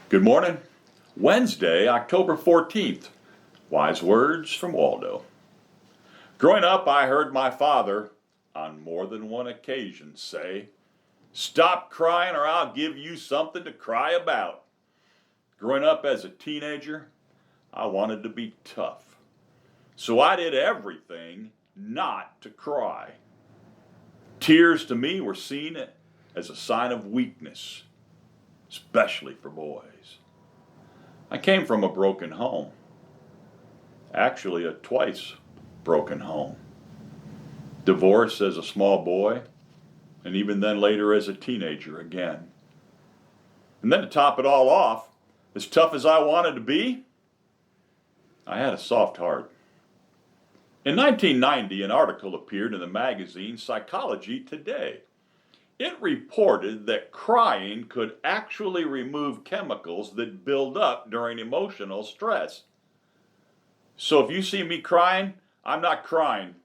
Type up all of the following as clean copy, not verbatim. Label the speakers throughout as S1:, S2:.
S1: Good morning. Wednesday, October 14th. Wise words from Waldo. Growing up, I heard my father, on more than one occasion, say, "Stop crying or I'll give you something to cry about." Growing up as a teenager, I wanted to be tough. So I did everything not to cry. Tears to me were seen as a sign of weakness, especially for boys. I came from a broken home. Actually, a twice broken home. Divorced as a small boy, and even then later as a teenager again. And then to top it all off, as tough as I wanted to be, I had a soft heart. In 1990, an article appeared in the magazine Psychology Today. It reported that crying could actually remove chemicals that build up during emotional stress. So if you see me crying, I'm not crying.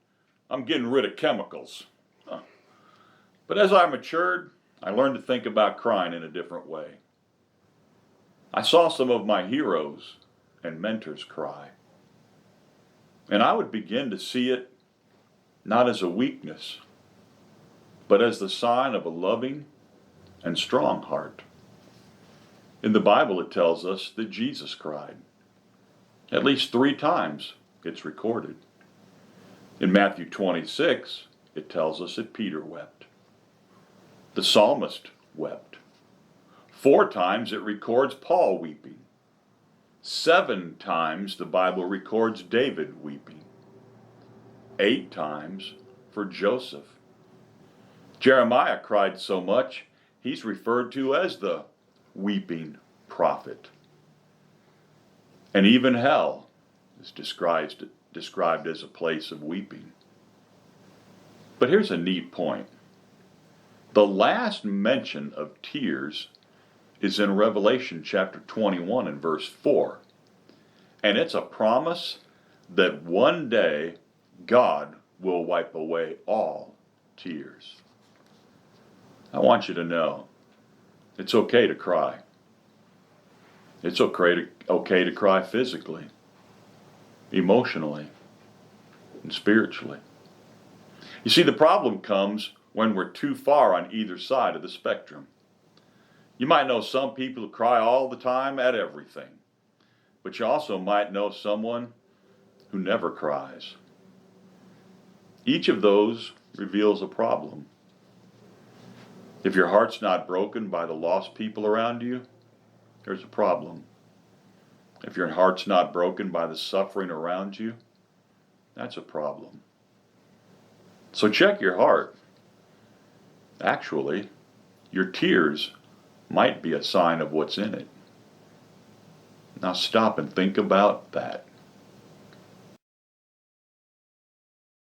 S1: I'm getting rid of chemicals. But as I matured, I learned to think about crying in a different way. I saw some of my heroes and mentors cry. And I would begin to see it not as a weakness, but as the sign of a loving and strong heart. In the Bible, it tells us that Jesus cried. At least 3 times it's recorded. In Matthew 26, it tells us that Peter wept. The psalmist wept. 4 times it records Paul weeping. 7 times the Bible records David weeping. 8 times for Joseph. Jeremiah cried so much, he's referred to as the weeping prophet. And even hell is described as a place of weeping. But here's a neat point. The last mention of tears is in Revelation chapter 21 and verse 4. And it's a promise that one day God will wipe away all tears. I want you to know it's okay to cry. It's okay to cry physically, emotionally, and spiritually. You see, the problem comes when we're too far on either side of the spectrum. You might know some people who cry all the time at everything, but you also might know someone who never cries. Each of those reveals a problem. If your heart's not broken by the lost people around you, there's a problem. If your heart's not broken by the suffering around you, that's a problem. So check your heart. Actually, your tears might be a sign of what's in it. Now stop and think about that.